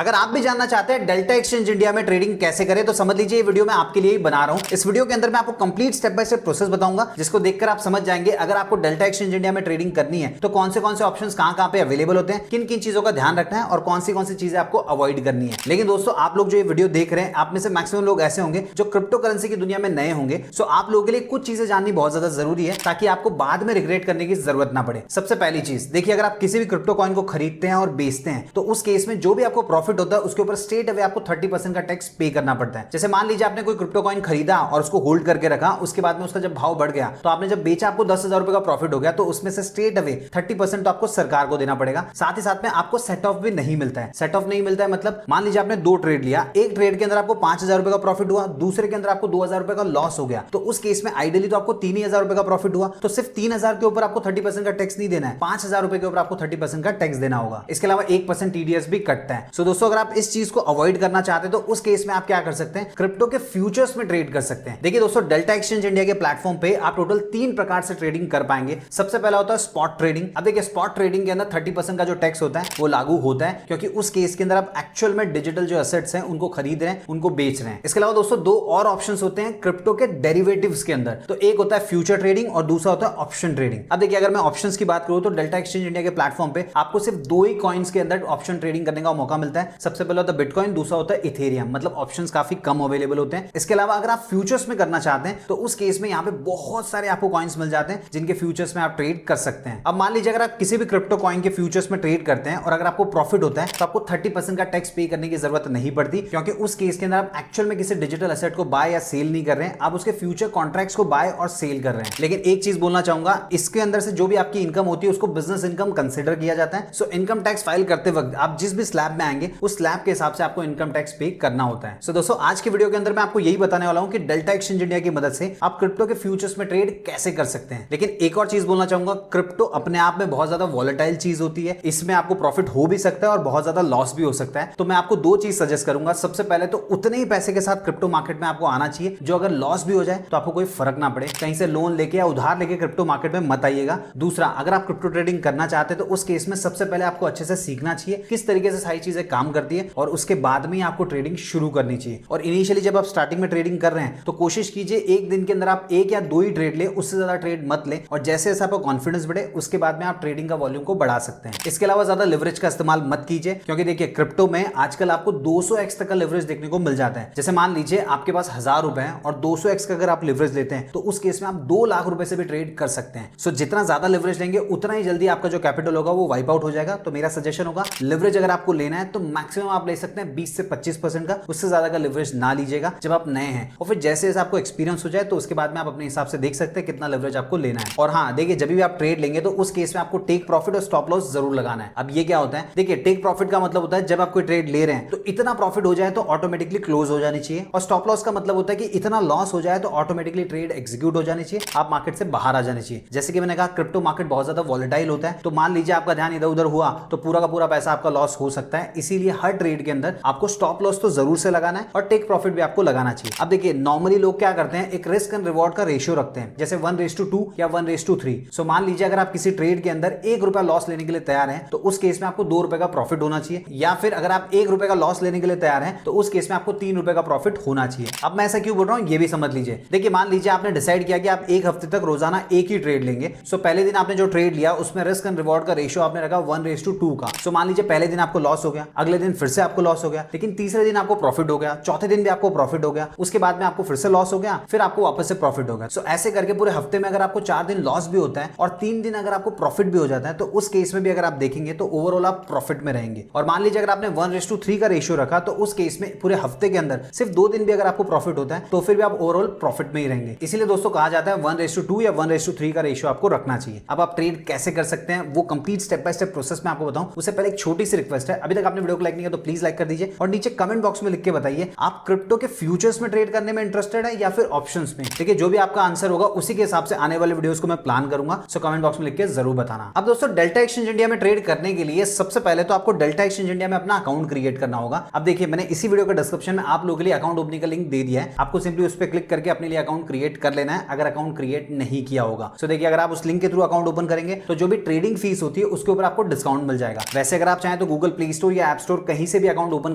अगर आप भी जानना चाहते हैं डेल्टा एक्सचेंज इंडिया में ट्रेडिंग कैसे करें तो समझ लीजिए ये वीडियो मैं आपके लिए ही बना रहा हूं। इस वीडियो के अंदर मैं आपको complete step by step process बताऊंगा जिसको देखकर आप समझ जाएंगे अगर आपको डेल्टा एक्सचेंज इंडिया में ट्रेडिंग करनी है तो कौन से ऑप्शंस कहां पे अवेलेबल होते हैं, किन किन चीजों का ध्यान रखना है और कौन सी चीजें आपको अवॉइड करनी है। लेकिन दोस्तों आप लोग जो ये वीडियो देख रहे हैं आप में से मैक्सिमम लोग ऐसे होंगे जो क्रिप्टो करेंसी की दुनिया में नए होंगे। सो आप लोगों के लिए कुछ चीजें जाननी बहुत ज्यादा जरूरी है ताकि आपको बाद में रिग्रेट करने की जरूरत ना पड़े। सबसे पहली चीज देखिए, अगर आप किसी भी क्रिप्टो कॉइन को खरीदते हैं और बेचते हैं तो उस केस में जो भी आपको प्रॉफिट होता है उसके ऊपर स्ट्रेट अवे आपको 30% का टैक्स पे करना पड़ता है। जैसे मान लीजिए आपने कोई क्रिप्टो कॉइन खरीदा और उसको होल्ड करके रखा, उसके बाद में उसका जब भाव बढ़ गया तो आपने जब बेचा आपको 10,000 रुपए का प्रॉफिट हो गया तो उसमें से स्ट्रेट अवे 30% तो आपको सरकार को देना पड़ेगा। साथ ही साथ में आपको सेट ऑफ भी नहीं मिलता है। सेट ऑफ नहीं मिलता है मतलब मान लीजिए आपने 2 ट्रेड लिया, एक ट्रेड के अंदर आपको 5,000 रुपए का प्रॉफिट हुआ, दूसरे के अंदर आपको 2,000 रुपए का लॉस हो गया, तो उस केस में आइडियली तो आपको 3,000 रुपए का प्रॉफिट हुआ तो सिर्फ 3,000 के ऊपर आपको 30% का टैक्स नहीं देना है, 5,000 रुपए के ऊपर आपको 30% का टैक्स देना होगा। इसके अलावा 1% टीडीएस भी कटता है। सो दोस्तों अगर आप इस चीज को अवॉइड करना चाहते हैं तो उस केस में आप क्या कर सकते हैं, क्रिप्टो के फ्यूचर्स में ट्रेड कर सकते हैं। देखिए दोस्तों डेल्टा एक्सचेंज इंडिया के प्लेटफॉर्म पे आप टोटल 3 प्रकार से ट्रेडिंग कर पाएंगे। सबसे पहला होता है स्पॉट ट्रेडिंग। अब देखिए स्पॉट ट्रेडिंग के अंदर 30% का जो टैक्स होता है वो लागू होता है क्योंकि उस केस के अंदर आप एक्चुअल में डिजिटल जो एसेट्स हैं उनको खरीद रहे हैं, उनको बेच रहे हैं। इसके अलावा दोस्तों 2 और ऑप्शंस होते हैं क्रिप्टो के डेरिवेटिव्स के अंदर, तो एक होता है फ्यूचर ट्रेडिंग और दूसरा होता है ऑप्शन ट्रेडिंग। अब देखिए अगर मैं ऑप्शंस की बात करूं तो डेल्टा एक्सचेंज इंडिया के प्लेटफॉर्म पे आपको सिर्फ 2 ही कॉइन्स के अंदर ऑप्शन ट्रेडिंग करने का मौका मिलता है। सबसे पहला होता है बिटकॉइन, दूसरा होता है इथेरियम। मतलब ऑप्शंस काफी कम अवेलेबल होते हैं। इसके अलावा अगर आप फ्यूचर्स में करना चाहते हैं तो उस केस में यहाँ पे बहुत सारे आपको कॉइन्स मिल जाते हैं जिनके फ्यूचर्स में आप ट्रेड कर सकते हैं। अब मान लीजिए अगर आप किसी भी क्रिप्टो कॉइन के फ्यूचर्स में ट्रेड करते हैं और अगर आपको प्रॉफिट होता है तो आपको 30% का टैक्स पे करने की जरूरत नहीं पड़ती क्योंकि उस केस के अंदर आप एक्चुअल में किसी डिजिटल एसेट को बाय या सेल नहीं कर रहे हैं, आप उसके फ्यूचर कॉन्ट्रैक्ट्स को बाय और सेल कर रहे हैं। लेकिन एक चीज बोलना चाहूंगा, इसके अंदर से जो भी आपकी इनकम होती है उसको बिजनेस इनकम कंसिडर किया जाता है। सो इनकम टैक्स फाइल करते वक्त आप जिस भी स्लैब में आएंगे उस स्लैब के हिसाब से आपको इनकम टैक्स पे करना होता है। सो दोस्तों आज की वीडियो के अंदर मैं आपको यही बताने वाला हूं कि डेल्टा एक्सचेंज इंडिया की मदद से आप क्रिप्टो के फ्यूचर्स में ट्रेड कैसे कर सकते हैं। लेकिन एक और चीज बोलना चाहूंगा, क्रिप्टो अपने आप में बहुत ज्यादा वॉलेटाइल चीज होती है। इसमें आपको प्रॉफिट हो भी सकता है और बहुत ज्यादा लॉस भी हो सकता है। तो मैं आपको 2 चीज सजेस्ट करूंगा। सबसे पहले तो उतने ही पैसे के साथ क्रिप्टो मार्केट में आपको आना चाहिए जो अगर लॉस भी हो जाए तो आपको कोई फर्क ना पड़े। कहीं से लोन लेके या उधार लेके क्रिप्टो मार्केट में मत आइएगा। दूसरा, अगर आप क्रिप्टो ट्रेडिंग करना चाहते हैं तो उस केस में सबसे पहले आपको अच्छे से सीखना चाहिए किस तरीके से सारी चीजें काम करती है और उसके बाद में आपको ट्रेडिंग शुरू करनी चाहिए। और इनिशियली जब आप स्टार्टिंग में ट्रेडिंग कर रहे हैं तो कोशिश कीजिए एक दिन के अंदर आप 1 या 2 ही ट्रेड ले, उससे ज्यादा ट्रेड मत ले। और जैसे जैसे आपका कॉन्फिडेंस बढ़े उसके बाद में आप ट्रेडिंग का वॉल्यूम को बढ़ा सकते हैं। इसके अलावा ज्यादा लिवरेज का इस्तेमाल मत कीजिए क्योंकि देखिए क्रिप्टो में आजकल आपको 200x तक का लिवरेज देखने को मिल जाता है। जैसे मान लीजिए आपके पास 1,000 रुपए हैं और 200x का अगर आप लिवरेज लेते हैं तो उस केस में आप 2 लाख रुपए से भी ट्रेड कर सकते हैं। सो जितना ज्यादा लिवरेज लेंगे उतना ही जल्दी आपका जो कैपिटल होगा वो वाइप आउट हो जाएगा। तो मेरा सजेशन होगा लिवरेज अगर आपको लेना है तो मैक्सिमम आप ले सकते हैं 20 से 25% का, उससे ज्यादा का लिवरेज ना लीजिएगा जब आप नए हैं। और फिर जैसे जैसे आपको एक्सपीरियंस हो जाए तो उसके बाद में आप अपने हिसाब से देख सकते हैं कितना लिवरेज आपको लेना है। और हाँ देखिए जब भी आप ट्रेड लेंगे तो उस केस में आपको टेक प्रॉफिट और स्टॉप लॉस जरूर लगाना है। अब ये क्या होता है, देखिए टेक प्रॉफिट का मतलब होता है जब आप कोई ट्रेड ले रहे हैं तो इतना प्रॉफिट हो जाए तो ऑटोमेटिकली क्लोज हो जानी चाहिए, और स्टॉप लॉस का मतलब होता है कि इतना लॉस हो जाए तो ऑटोमेटिकली ट्रेड एग्जीक्यूट हो जानी चाहिए, आप मार्केट से बाहर आ जानी चाहिए। जैसे कि मैंने कहा क्रिप्टो मार्केट बहुत ज्यादा वॉलेटाइल होता है, तो मान लीजिए आपका ध्यान इधर उधर हुआ तो पूरा का पूरा पैसा आपका लॉस हो सकता है। इसीलिए हर ट्रेड के अंदर आपको स्टॉप लॉस तो जरूर से लगाना है और टेक प्रॉफिट भी आपको लगाना चाहिए। अब देखिए नॉर्मली लोग क्या करते हैं, एक रिस्क एंड रिवॉर्ड का रेशियो रखते हैं, जैसे 1:2 या 1:3। सो मान लीजिए अगर आप किसी ट्रेड के अंदर 1 रुपया लॉस लेने के लिए तैयार हैं तो उस केस में आपको 2 रुपए का प्रॉफिट होना चाहिए, या फिर अगर आप 1 रुपए का लॉस लेने के लिए तैयार हैं तो उस केस में आपको 3 रुपए का प्रॉफिट होना चाहिए। अब मैं ऐसा क्यों बोल रहा हूं ये भी समझ लीजिए। देखिए मान लीजिए आपने डिसाइड किया कि आप 1 हफ्ते तक रोजाना एक ही ट्रेड लेंगे। सो पहले दिन आपने जो ट्रेड लिया उसमें रिस्क एंड रिवॉर्ड का रेशियो आपने रखा 1:2 का। सो मान लीजिए पहले दिन आपको लॉस हो गया, अगले दिन फिर से आपको लॉस हो गया, लेकिन तीसरे दिन आपको प्रॉफिट हो गया, चौथे दिन भी आपको प्रॉफिट हो गया, उसके बाद में आपको फिर से लॉस हो गया, फिर आपको वापस से प्रॉफिट हो गया। सो ऐसे करके पूरे हफ्ते में अगर आपको 4 दिन लॉस भी होता है और 3 दिन अगर आपको प्रॉफिट भी हो जाता है तो उस केस में भी अगर आप देखेंगे तो ओवरऑल आप प्रॉफिट में रहेंगे। और मान लीजिए अगर आपने 1:3 का रेशियो रखा तो उस केस में पूरे हफ्ते के अंदर सिर्फ 2 दिन भी अगर आपको प्रॉफिट होता है तो फिर भी आप ओवरऑल प्रॉफिट में ही रहेंगे। इसीलिए दोस्तों कहा जाता है 1:2 या 1:3 का रेशियो आपको रखना चाहिए। अब आप ट्रेड कैसे कर सकते हैं वो complete step by step process में आपको बताऊं उससे पहले एक छोटी सी रिक्वेस्ट है, अभी तक आपने वीडियो को लाइक नहीं किया तो प्लीज लाइक कर दीजिए और नीचे कमेंट बॉक्स में लिख के बताइए आप क्रिप्टो के फ्यूचर्स में ट्रेड करने में इंटरेस्टेड है या फिर ऑप्शंस में। देखिए जो भी आपका आंसर होगा उसी के हिसाब से आने वाले वीडियोस को मैं प्लान करूंगा। सो कमेंट बॉक्स में लिख के जरूर बताना। अब दोस्तों डेल्टा एक्सचेंज इंडिया में ट्रेड करने के लिए सबसे पहले तो आपको डेल्टा एक्सचेंज इंडिया में अपना अकाउंट क्रिएट करना होगा। अब देखिए मैंने इसी वीडियो के डिस्क्रिप्शन में आप लोगों के लिए अकाउंट ओपनिंग का लिंक दे दिया है, आपको सिंपली उस पर क्लिक करके अपने लिए अकाउंट क्रिएट कर लेना है अगर अकाउंट क्रिएट नहीं किया होगा। सो देखिए अगर आप उस लिंक के थ्रू अकाउंट ओपन करेंगे तो जो भी ट्रेडिंग फीस होती है उसके ऊपर आपको डिस्काउंट मिल जाएगा। वैसे अगर आप चाहें तो गूगल प्ले स्टोर या ऐप स्टोर कहीं से भी अकाउंट ओपन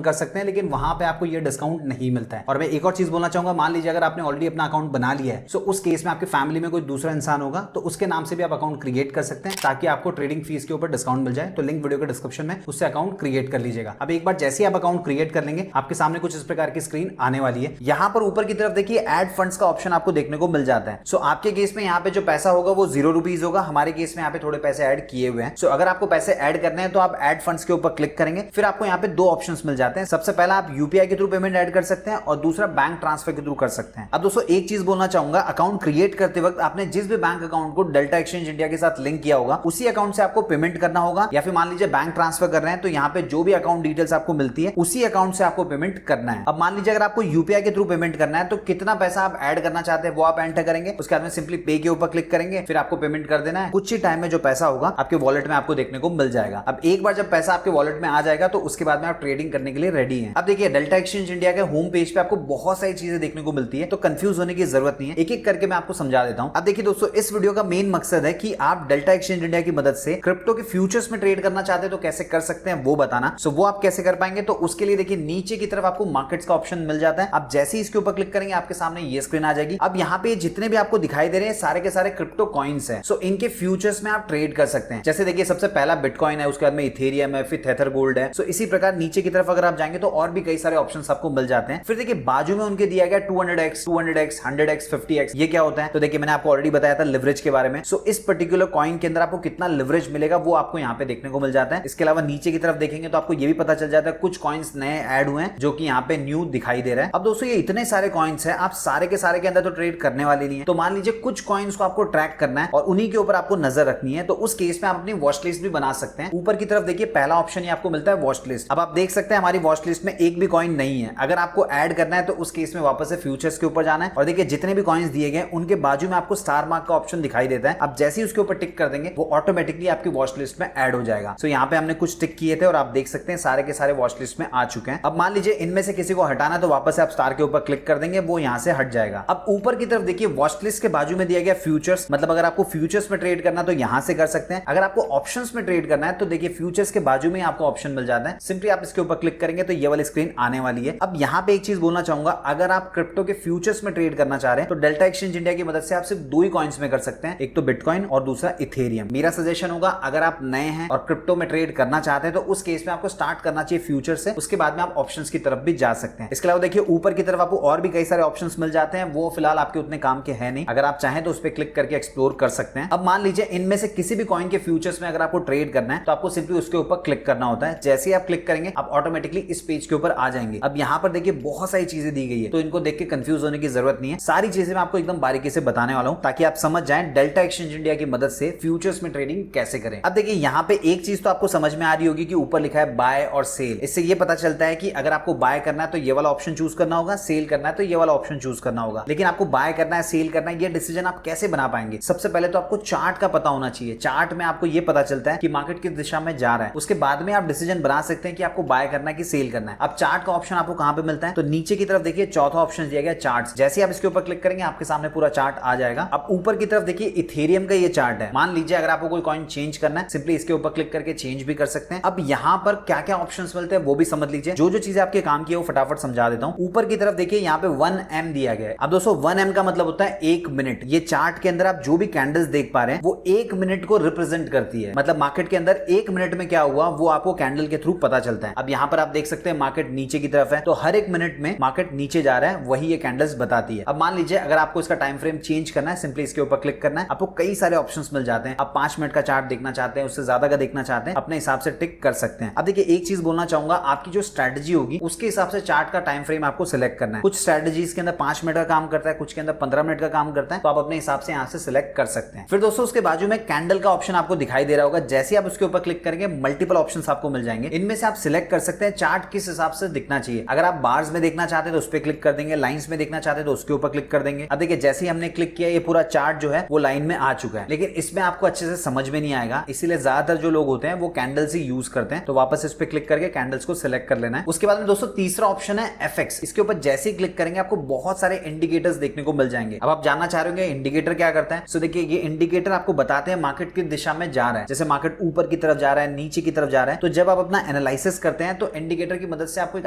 कर सकते हैं, लेकिन वहां पे आपको ये डिस्काउंट नहीं मिलता है। और मैं एक और चीज बोलना चाहूंगा, मान लीजिए अगर आपने ऑलरेडी अपना अकाउंट बना लिया है, तो उस केस में आपकी फैमिली में कोई दूसरा इंसान होगा तो उसके नाम से भी आप अकाउंट क्रिएट कर सकते हैं ताकि आपको ट्रेडिंग फीस के ऊपर डिस्काउंट मिल जाए। तो लिंक वीडियो के डिस्क्रिप्शन में, उससे अकाउंट क्रिएट कर लीजिएगा। अब एक बार जैसे ही आप अकाउंट क्रिएट कर लेंगे, आपके सामने कुछ इस प्रकार की स्क्रीन आने वाली है। यहां पर ऊपर की तरफ देखिए ऐड फंड्स का ऑप्शन आपको देखने को मिल जाता है। सो आपके केस में यहाँ पे जो पैसा होगा वो 0 रुपीज होगा। हमारे केस में यहाँ पे थोड़े पैसे ऐड किए हुए हैं। सो अगर आपको पैसे ऐड करने हैं तो आप ऐड फंड्स के ऊपर क्लिक करेंगे, फिर आपको यहाँ पे 2 ऑप्शंस मिल जाते हैं। सबसे पहला आप यूपीआई के थ्रू पेमेंट ऐड कर सकते हैं और दूसरा बैंक ट्रांसफर के थ्रू कर सकते हैं। अब दोस्तों एक चीज बोलना चाहूंगा, अकाउंट क्रिएट करते वक्त आपने जिस भी बैंक अकाउंट को डेल्टा एक्सचेंज इंडिया के साथ लिंक किया होगा उसी अकाउंट से आपको पेमेंट करना होगा, या फिर मान लीजिए बैंक ट्रांसफर कर रहे हैं तो यहाँ पे जो भी अकाउंट डिटेल्स आपको मिलती है उसी अकाउंट से आपको पेमेंट करना है। अब मान लीजिए अगर आपको यूपीआई के थ्रू पेमेंट करना है तो कितना पैसा आप ऐड करना चाहते हैं वो आप एंटर करेंगे, उसके बाद में सिंपली पे के ऊपर क्लिक करेंगे, फिर आपको पेमेंट कर देना है। कुछ ही टाइम में जो पैसा होगा आपके वॉलेट में आपको देखने को मिल जाएगा। अब एक बार जब पैसा आपके वॉलेट में आ जाएगा तो उसके बाद में आप ट्रेडिंग करने के लिए रेडी हैं। अब देखिए डेल्टा एक्सचेंज इंडिया के होम पेज पे आपको बहुत सारी चीजें देखने को मिलती है, तो कंफ्यूज होने की जरूरत नहीं है, एक एक करके मैं आपको समझा देता हूं। अब देखिए दोस्तों, इस वीडियो का मेन मकसद है कि आप डेल्टा एक्सचेंज इंडिया की मदद से क्रिप्टो के फ्यूचर्स में ट्रेड करना चाहते हैं तो कैसे कर सकते हैं वो बताना। सो वो आप कैसे कर पाएंगे, तो उसके लिए देखिए नीचे की तरफ आपको मार्केट्स का ऑप्शन मिल जाता है। आप जैसे ही इसके ऊपर क्लिक करेंगे आपके सामने ये स्क्रीन आ जाएगी। अब यहाँ पे जितने भी आपको दिखाई दे रहे हैं सारे के सारे क्रिप्टो कॉइन्स हैं। सो इनके फ्यूचर्स में आप ट्रेड कर सकते हैं। जैसे देखिए सबसे पहला बिटकॉइन है, उसके बाद में इथेरियम है, फिर थेथर गोल्ड है। सो इसी प्रकार नीचे की तरफ अगर आप जाएंगे तो और भी कई सारे ऑप्शंस आपको मिल जाते हैं। फिर देखिए बाजू में उनके दिया गया 200x, 200x, 100x, 50x। ये क्या होता है, तो देखिए मैंने आपको ऑलरेडी बताया था लिवरेज के बारे में। सो इस पर्टिकुलर कॉइन के अंदर आपको कितना लिवरेज मिलेगा वो आपको यहाँ पे देखने को मिल जाता है। इसके अलावा नीचे की तरफ देखेंगे तो आपको ये भी पता चल जाता है कुछ कॉइन्स नए ऐड हुए हैं जो कि यहाँ पे न्यू दिखाई दे रहा है। अब दोस्तों ये इतने सारे कॉइन्स हैं, आप सारे के सारे के अंदर तो ट्रेड करने वाले नहीं है। तो मान लीजिए कुछ कॉइन्स को आपको ट्रैक करना है और उन्हीं के ऊपर आपको नजर रखनी है, तो उस केस में आप अपनी वॉच लिस्ट भी बना सकते हैं। ऊपर की तरफ देखिए पहला ऑप्शन ही आपको मिलता है वॉच लिस्ट। अब आप देख सकते हैं हमारी वॉच लिस्ट में एक भी कॉइन नहीं है। अगर आपको ऐड करना है तो उस केस में वापस से फ्यूचर्स के ऊपर जाना है और देखिए जितने भी कॉइन्स दिए गए उनके बाजू में आपको स्टार मार्क का ऑप्शन दिखाई देता है। आप जैसे ही उसके ऊपर टिक कर देंगे वो ऑटोमेटिकली आपकी वॉच लिस्ट में ऐड हो जाएगा। सो यहाँ पे हमने कुछ टिक किए थे और आप देख सकते हैं सारे के सारे वॉच लिस्ट में आ चुके हैं। अब मान लीजिए इनमें से किसी को हटाना तो वापस से आप स्टार के ऊपर क्लिक कर देंगे, वो यहाँ से हट जाएगा। अब ऊपर की तरफ देखिए वॉच लिस्ट के बाजू में दिया गया फ्यूचर्स, मतलब अगर आपको फ्यूचर्स में ट्रेड करना तो यहाँ से कर सकते हैं। अगर आपको ऑप्शंस में ट्रेड करना है तो देखिए फ्यूचर्स के बाजू में आपको ऑप्शन मिल जाता है। सिंपली आप इसके ऊपर क्लिक करेंगे तो ये वाली स्क्रीन आने वाली है। अब यहाँ पे एक चीज बोलना चाहूंगा, अगर आप क्रिप्टो के फ्यूचर्स में ट्रेड करना चाह रहे हैं तो डेल्टा एक्सचेंज इंडिया की मदद से आप सिर्फ 2 ही कॉइन्स में कर सकते हैं, एक तो बिटकॉइन और दूसरा इथेरियम। मेरा सजेशन होगा अगर आप नए हैं और क्रिप्टो में ट्रेड करना चाहते हैं तो उस केस में आपको स्टार्ट करना चाहिए फ्यूचर से, उसके बाद में आप ऑप्शंस की तरफ भी जा सकते हैं। इसके अलावा देखिए ऊपर की तरफ आपको और भी कई सारे ऑप्शंस मिल जाते हैं, वो फिलहाल आपके उतने काम के हैं नहीं। अगर आप चाहें तो उस पर क्लिक करके एक्सप्लोर कर सकते हैं। अब मान लीजिए इनमें से किसी भी कॉइन के फ्यूचर्स में अगर आपको ट्रेड करना है तो आपको सिंपली उसके ऊपर क्लिक करना होता है। जैसे ही आप क्लिक करेंगे आप ऑटोमेटिकली इस पेज के ऊपर आ जाएंगे। अब यहाँ पर देखिए बहुत सारी चीजें दी गई है, तो इनको देख के कंफ्यूज होने की जरूरत नहीं है। सारी चीजें मैं आपको एकदम बारीकी से बताने वाला हूं ताकि आप समझ जाएं डेल्टा एक्सचेंज इंडिया की मदद से फ्यूचर्स में ट्रेडिंग कैसे करें। अब देखिए यहाँ पे एक चीज तो आपको समझ में आ रही होगी कि ऊपर लिखा है बाय और सेल। इससे ये पता चलता है कि अगर आपको बाय करना है तो ये वाला ऑप्शन चूज करना होगा, सेल करना है तो ये वाला ऑप्शन चूज करना होगा। लेकिन आपको बाय करना है, सेल करना है, ये डिसीजन आप कैसे बना पाएंगे? सबसे पहले तो आपको चार्ट का पता होना चाहिए। चार्ट में आपको ये पता चलता है कि मार्केट किस दिशा में जा रहा है, उसके बाद में आप डिसीजन बना सकते हैं कि आपको बाय करना है कि सेल करना है। अब चार्ट का ऑप्शन आपको कहां पे मिलता है, तो नीचे की तरफ देखिए चौथा ऑप्शन दिया गया चार्ट्स। जैसे आप इसके ऊपर क्लिक करेंगे आपके सामने पूरा चार्ट आ जाएगा। अब ऊपर की तरफ देखिए इथेरियम का ये चार्ट है। मान लीजिए अगर आपको कोई कॉइन चेंज करना है, सिंपली इसके ऊपर क्लिक करके चेंज भी कर सकते हैं। अब यहाँ पर क्या क्या ऑप्शंस मिलते हैं वो भी समझ लीजिए। जो जो चीजें आपके काम की है वो फटाफट समझा देता हूं। ऊपर की तरफ देखिए यहाँ पे 1M दिया गया है। अब दोस्तों 1M का मतलब होता है 1 मिनट। ये चार्ट के अंदर आप जो भी कैंडल्स देख पा रहे हैं वो 1 मिनट को रिप्रेजेंट करती है। मतलब मार्केट के अंदर 1 मिनट में क्या हुआ वो आपको कैंडल के थ्रू पता चलता है। अब यहाँ पर आप देख सकते हैं मार्केट नीचे की तरफ है, तो हर 1 मिनट में मार्केट नीचे जा रहा है, वही ये कैंडल्स बताती है। अब मान लीजिए अगर आपको इसका टाइम फ्रेम चेंज करना है, सिंपली इसके ऊपर क्लिक करना है। आपको कई सारे ऑप्शंस मिल जाते हैं। आप 5 मिनट का चार्ट देखना चाहते हैं, उससे ज्यादा का देखना चाहते हैं, अपने हिसाब से टिक कर सकते हैं। अब देखिए एक चीज बोलना चाहूंगा, आपकी जो स्ट्रेटजी होगी उसके हिसाब से चार्ट का टाइम फ्रेम आपको सिलेक्ट करना है। कुछ स्ट्रेटजीज के अंदर 5 मिनट का काम करता है, कुछ के अंदर 15 मिनट का काम करता है, तो आप अपने हिसाब से यहाँ से सिलेक्ट कर सकते हैं। फिर दोस्तों उसके बाजू में कैंडल का ऑप्शन आपको दिखाई दे रहा होगा। जैसे ही आप उसके ऊपर क्लिक करेंगे मल्टीपल ऑप्शंस आपको मिल जाएंगे। इनमें से आप सिलेक्ट कर सकते हैं चार्ट किस हिसाब से दिखना चाहिए। अगर आप बार्स में देखना चाहते हैं तो उस पर क्लिक कर देंगे, लाइंस में देखना चाहते हैं तो उसके ऊपर क्लिक कर देंगे। अब देखिए जैसे ही हमने क्लिक किया ये पूरा चार्ट जो है वो लाइन में आ चुका है, लेकिन इसमें आपको अच्छे से समझ में नहीं आएगा। इसीलिए ज्यादातर जो लोग होते हैं वो कैंडल्स ही यूज करते हैं। तो वापस इस पर क्लिक करके कैंडल्स को सिलेक्ट कर लेना है। उसके बाद में दोस्तों तीसरा ऑप्शन है एफएक्स। इसके ऊपर जैसे ही क्लिक करेंगे आपको बहुत सारे इंडिकेटर्स देखने को मिल जाएंगे। अब आप जानना चाह रहे होंगे इंडिकेटर क्या करता है। सो देखिए ये इंडिकेटर आपको बताते हैं मार्केट किस दिशा में जा रहा है। जैसे मार्केट ऊपर की तरफ जा रहा है, नीचे की तरफ जा रहा है, तो जब आप अपना एनालिसिस करते हैं तो इंडिकेटर की मदद से आपको एक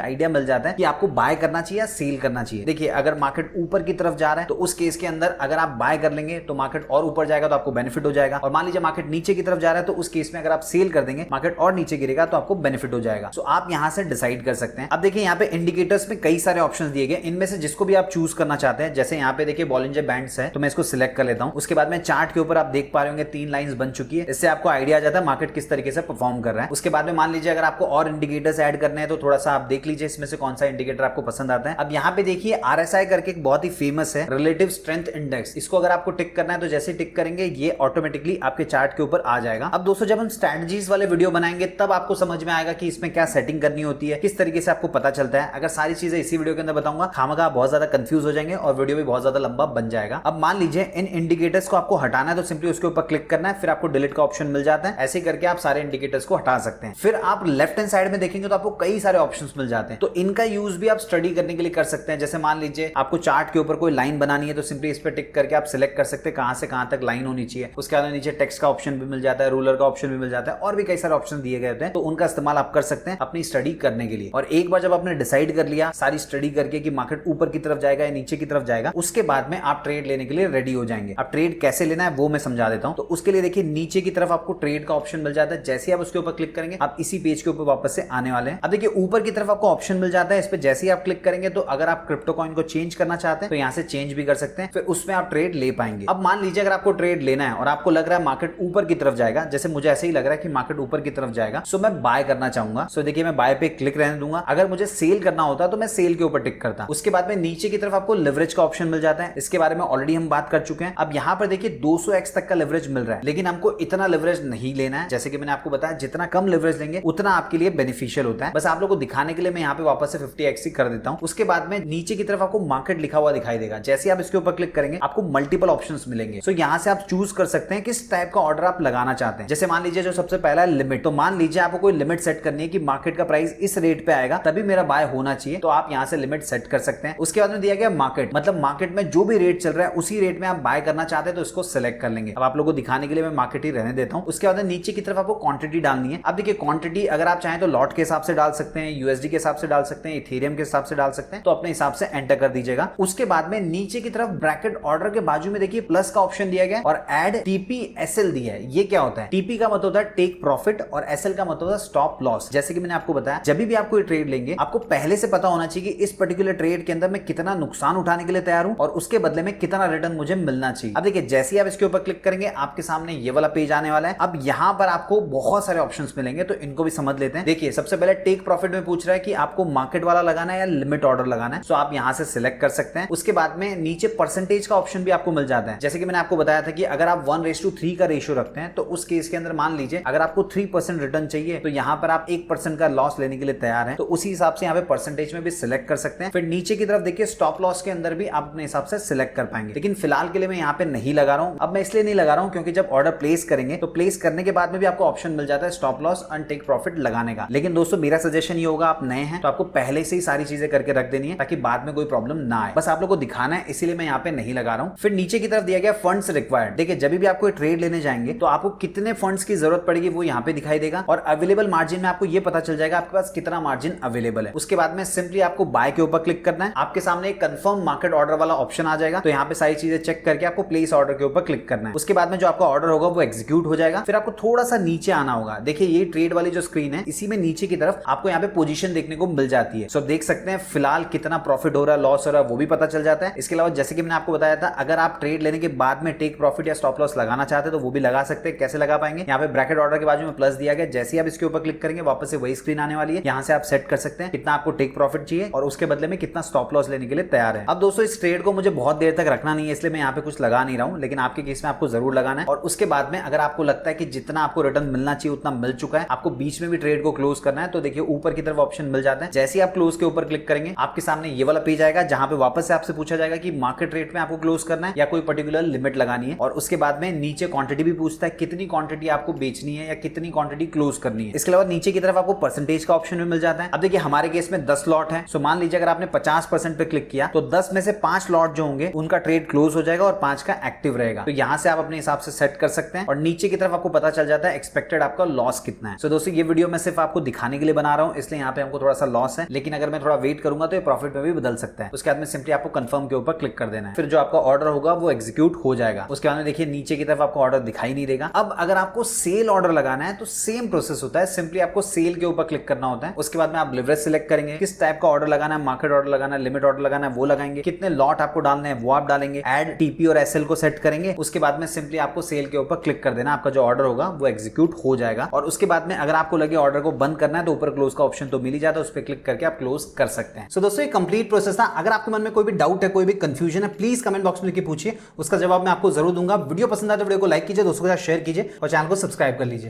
आइडिया मिल जाता है कि आपको बाय करना चाहिए या सेल करना चाहिए। देखिए अगर मार्केट ऊपर की तरफ जा रहा है तो उस केस के अंदर अगर आप बाय कर लेंगे तो मार्केट और ऊपर जाएगा तो आपको बेनिफिट हो जाएगा, और मान लीजिए मार्केट नीचे की तरफ जा रहा है तो उस केस में अगर आप सेल कर देंगे मार्केट और नीचे गिरेगा तो आपको बेनिफिट हो जाएगा। सो आप यहां से डिसाइड कर सकते हैं। अब देखिए यहाँ पे इंडिकेटर्स में कई सारे ऑप्शंस दिए गए, इनमें से जिसको भी आप चूज करना चाहते हैं। जैसे यहाँ पे देखिए बॉलिंजर बैंड्स है तो मैं इसको सिलेक्ट कर लेता हूं। उसके बाद में चार्ट के ऊपर आप देख पा रहे होंगे 3 लाइंस बन चुकी है, इससे आपको आइडिया आ जाता है मार्केट किस तरीके से परफॉर्म कर रहा है। उसके बाद में मान लीजिए अगर आपको और इंडिकेटर्स ऐड करने हैं तो थोड़ा सा आप देख लीजिए इसमें से कौन सा इंडिकेटर आपको पसंद आता है। अब यहाँ पे देखिए RSI करके एक बहुत ही फेमस है, रिलेटिव स्ट्रेंथ इंडेक्स। इसको अगर आपको टिक करना है तो जैसे टिक करेंगे ये ऑटोमेटिकली आपके चार्ट के ऊपर आ जाएगा। अब दोस्तों जब हम स्ट्रेटजीज वाले वीडियो बनाएंगे तब आपको समझ में आएगा कि इसमें क्या सेटिंग करनी होती है, किस तरीके से आपको पता चलता है। अगर सारी चीजें इसी वीडियो के अंदर बताऊंगा खामखा बहुत ज्यादा कंफ्यूज हो जाएंगे और वीडियो भी बहुत ज्यादा लंबा बन जाएगा। अब मान लीजिए इन इंडिकेटर्स को आपको हटाना है तो सिंपली उसके ऊपर क्लिक करना है, फिर आपको डिलीट का ऑप्शन मिल जाता है। ऐसे करके आप सारे इंडिकेटर्स को हटा सकते हैं। फिर आप लेफ्ट हैंड साइड में देखेंगे तो आपको कई सारे ऑप्शंस मिल जाते हैं, तो इनका यूज भी आप स्टडी करने के लिए कर सकते हैं। जैसे मान लीजिए आपको चार्ट के ऊपर कोई लाइन बनानी है तो सिंपली इस पर टिक करके आप सिलेक्ट कर सकते हैं कहां से कहां तक लाइन होनी चाहिए। उसके बाद नीचे टेक्स्ट का ऑप्शन भी मिल जाता है, रूलर का ऑप्शन भी मिल जाता है, और भी कई सारे ऑप्शन दिए गए होते हैं, तो उनका इस्तेमाल आप कर सकते हैं अपनी स्टडी करने के लिए। और एक बार जब आपने डिसाइड कर लिया सारी स्टडी करके कि मार्केट ऊपर की तरफ जाएगा या नीचे की तरफ जाएगा, उसके बाद में आप ट्रेड लेने के लिए रेडी हो जाएंगे। अब ट्रेड कैसे लेना है वो मैं समझा देता हूं। तो उसके लिए देखिए नीचे की तरफ आपको ट्रेड का ऑप्शन मिल जाता है, जैसे आप उसके ऊपर क्लिक करेंगे आप इसी पेज के ऊपर वापस से आने वाले हैं। अब देखिए ऊपर की तरफ आपको ऑप्शन मिल जाता है, इस पे जैसे ही आप क्लिक करेंगे तो अगर आप क्रिप्टो कॉइन को चेंज करना चाहते हैं तो यहां से चेंज भी कर सकते हैं, फिर उसमें आप ट्रेड ले पाएंगे। अब मान लीजिए अगर आपको ट्रेड लेना है और आपको लग रहा है मार्केट ऊपर की तरफ जाएगा, जैसे मुझे ऐसे ही लग रहा है कि मार्केट ऊपर की तरफ जाएगा, सो मैं बाय करना चाहूंगा। सो देखिए मैं बाय पे क्लिक रहने दूंगा। अगर मुझे सेल करना होता तो मैं सेल के ऊपर टिक करता। उसके बाद में नीचे की तरफ आपको लिवरेज का ऑप्शन मिल जाता है, इसके बारे में ऑलरेडी हम बात कर चुके हैं। अब यहाँ पर देखिए 200x तक का लिवरेज मिल रहा है, लेकिन हमको इतना लिवरेज नहीं लेना है। जैसे कि मैंने आपको बताया जितना कम लिवरेज लेंगे उतना आपके लिए बेनिफिशियल होता है। बस आप लोगों को दिखाने के लिए मैं यहाँ पे वापस से 50x ही कर देता हूँ। उसके बाद में नीचे की तरफ आपको मार्केट लिखा हुआ दिखाई देगा, जैसे आप इसके ऊपर क्लिक करेंगे आपको मल्टीपल ऑप्शंस मिलेंगे। सो यहाँ से आप चूज कर सकते हैं किस टाइप का ऑर्डर आप लगाना चाहते हैं। जैसे मान लीजिए जो सबसे पहला है लिमिट, तो मान लीजिए आपको कोई लिमिट सेट करनी है कि मार्केट का प्राइस इस रेट पे आएगा तभी मेरा बाय होना चाहिए, तो आप यहाँ से लिमिट सेट कर सकते हैं। उसके बाद में दिया गया मार्केट, मतलब मार्केट में जो भी रेट चल रहा है उसी रेट में आप बाय करना चाहते हैं तो इसको सिलेक्ट कर लेंगे। अब आप लोगों को दिखाने के लिए मैं मार्केट ही रहने देता हूँ। उसके बाद नीचे की तरफ आपको क्वांटिटी डालनी है। अब देखिए क्वांटिटी अगर आप चाहें तो लॉट के हिसाब से डाल सकते हैं, यूएसडी के हिसाब से डाल सकते हैं, इथेरियम के हिसाब से डाल सकते हैं, तो अपने हिसाब से एंटर कर दीजिएगा। उसके बाद में नीचे की तरफ ब्रैकेट ऑर्डर के बाजू में देखिए प्लस का ऑप्शन दिया गया और एड TPSL दिया है। ये क्या होता है? TP का मतलब होता है टेक प्रॉफिट और SL का मतलब होता है स्टॉप लॉस। जैसे कि मैंने आपको बताया जब भी आप कोई ट्रेड लेंगे आपको पहले से पता होना चाहिए कि इस पर्टिकुलर ट्रेड के अंदर मैं कितना नुकसान उठाने के लिए तैयार हूं और उसके बदले में कितना रिटर्न मुझे मिलना चाहिए। अब देखिए जैसे ही आप इसके ऊपर क्लिक करेंगे आपके सामने ये वाला पेज आने वाला है। अब यहां पर आपको बहुत सारे ऑप्शंस मिलेंगे तो इनको भी समझ लेते हैं। देखिए सबसे पहले टेक प्रॉफिट में पूछ रहा है कि आपको मार्केट वाला लगाना है या लिमिट ऑर्डर लगाना है, तो आप यहां से सिलेक्ट कर सकते हैं। उसके बाद में नीचे परसेंटेज का ऑप्शन भी आपको मिल जाता है। जैसे कि मैंने आपको बताया था कि अगर आप 1:3 का रेशियो रखते हैं तो उस केस के अंदर मान लीजिए अगर आपको 3% रिटर्न चाहिए तो यहां पर आप 1% का लॉस लेने के लिए तैयार हैं, तो उसी हिसाब से यहाँ पे परसेंटेज में भी सिलेक्ट कर सकते हैं। फिर नीचे की तरफ देखिए स्टॉप लॉस के अंदर भी आप अपने हिसाब से सिलेक्ट कर पाएंगे, लेकिन फिलहाल के लिए मैं यहाँ पे नहीं लगा रहा हूँ। अब मैं इसलिए नहीं लगा रहा हूँ क्योंकि जब ऑर्डर प्लेस करेंगे तो प्लेस करने के बाद में भी आपको ऑप्शन मिल जाता है stop loss and take profit लगाने का। लेकिन दोस्तों मेरा सजेशन ये होगा, आप नए हैं तो आपको पहले से ही सारी चीजें करके रख देनी है ताकि बाद में कोई प्रॉब्लम ना आए। बस आप लोग को दिखाना है इसीलिए मैं यहाँ पे नहीं लगा रहा हूँ। फिर नीचे की तरफ दिया गया फंड्स रिक्वायर्ड। देखिए जब भी आप कोई ट्रेड लेने जाएंगे तो आपको कितने फंड्स की जरूरत पड़ेगी वो यहाँ पे दिखाई देगा और अवेलेबल मार्जिन में आपको ये पता चल जाएगा आपके पास कितना मार्जिन अवेलेबल है। उसके बाद में सिंपली आपको बाय के ऊपर क्लिक करना है। आपके सामने एक कंफर्म मार्केट ऑर्डर वाला ऑप्शन आ जाएगा, तो यहाँ पे सारी चीजें चेक करके आपको प्लेस ऑर्डर के ऊपर क्लिक करना है। उसके बाद में जो आपका ऑर्डर होगा वो एग्जीक्यूट हो जाएगा। फिर आपको थोड़ा सा नीचे आना होगा। देखिए ये ट्रेड वाली जो स्क्रीन है इसी में नीचे की तरफ आपको यहाँ पे पोजीशन देखने को मिल जाती है। सो देख सकते हैं फिलहाल कितना प्रॉफिट हो रहा है, लॉस हो रहा है वो भी पता चल जाता है। इसके अलावा जैसे कि मैंने आपको बताया था अगर आप ट्रेड लेने के बाद में टेक प्रॉफिट या स्टॉप लॉस लगाना चाहते हैं तो वो भी लगा सकते हैं। कैसे लगा पाएंगे? यहाँ पे ब्रैकेट ऑर्डर के बाजू में प्लस दिया गया, जैसे ही आप इसके ऊपर क्लिक करेंगे वापस से वही स्क्रीन आने वाली है। यहाँ से आप सेट कर सकते हैं कितना आपको टेक प्रॉफिट चाहिए और उसके बदले में कितना स्टॉप लॉस लेने के लिए तैयार है। अब दोस्तों इस ट्रेड को मुझे बहुत देर तक रखना नहीं है इसलिए मैं यहाँ पे कुछ लगा नहीं रहा हूँ, लेकिन आपके केस में आपको जरूर लगाना है। और उसके बाद में अगर आपको लगता है कि जितना आपको रिटर्न मिलना चाहिए उतना मिल चुका है, आपको बीच में भी ट्रेड को क्लोज करना है, तो देखिए ऊपर की तरफ ऑप्शन मिल जाता है। जैसे ही आप क्लोज के ऊपर क्लिक करेंगे आपके सामने ये वाला पेज आएगा जहां पे वापस से आपसे पूछा जाएगा कि मार्केट रेट में आपको क्लोज करना है या कोई पर्टिकुलर लिमिट लगानी है। और उसके बाद में नीचे क्वांटिटी भी पूछता है कितनी क्वांटिटी आपको बेचनी है या कितनी क्वांटिटी क्लोज करनी है। इसके अलावा नीचे की तरफ आपको परसेंटेज का ऑप्शन भी मिल जाता है। अब देखिए हमारे केस में 10 लॉट है, सो मान लीजिए अगर आपने 50% पे क्लिक किया तो 10 में से 5 लॉट जो होंगे उनका ट्रेड क्लोज हो जाएगा और 5 का एक्टिव रहेगा। तो यहां से आप अपने हिसाब से सेट कर सकते हैं और नीचे की तरफ आपको पता चल जाता है एक्सपेक्टेड आपका लॉस कितना है। सो दोस्तों ये वीडियो मैं सिर्फ आपको दिखाने के लिए बना रहा हूं, इसलिए यहाँ पे हमको थोड़ा सा लॉस है, लेकिन अगर मैं थोड़ा वेट करूंगा तो ये प्रॉफिट में भी बदल सकता है। उसके बाद में सिंपली आपको कंफर्म के ऊपर क्लिक कर देना है, फिर जो आपका ऑर्डर होगा वो एग्जीक्यूट हो जाएगा। उसके बाद में देखिए नीचे की तरफ आपको ऑर्डर दिखाई नहीं देगा। अब अगर आपको सेल ऑर्डर लगाना है तो सेम प्रोसेस होता है, सिंपली आपको सेल के ऊपर क्लिक करना होता है। उसके बाद में आप लिवरेज सिलेक्ट करेंगे, किस टाइप का ऑर्डर लगाना है, मार्केट ऑर्डर लगाना है, लिमिट ऑर्डर लगाना है वो लगाएंगे, कितने लॉट आपको डालने हैं वो आप डालेंगे, एड टीपी और एसएल को सेट करेंगे। उसके बाद में सिंपली आपको सेल के ऊपर क्लिक कर देना, आपका जो ऑर्डर होगा वो एग्जीक्यूट हो जाएगा। और उसके बाद में अगर आपको लगे ऑर्डर को बंद करना है तो ऊपर क्लोज का ऑप्शन तो मिल ही जाता है, उस पर क्लिक करके आप क्लोज कर सकते हैं। सो दोस्तों ये कंप्लीट प्रोसेस था। अगर आपके मन में कोई भी डाउट है, कोई भी कंफ्यूजन है, प्लीज कमेंट बॉक्स में लिखकर पूछिए, उसका जवाब मैं आपको जरूर दूंगा। वीडियो पसंद आए तो वीडियो को लाइक कीजिए, दोस्तों के साथ शेयर कीजिए और चैनल को सब्सक्राइब कर लीजिए।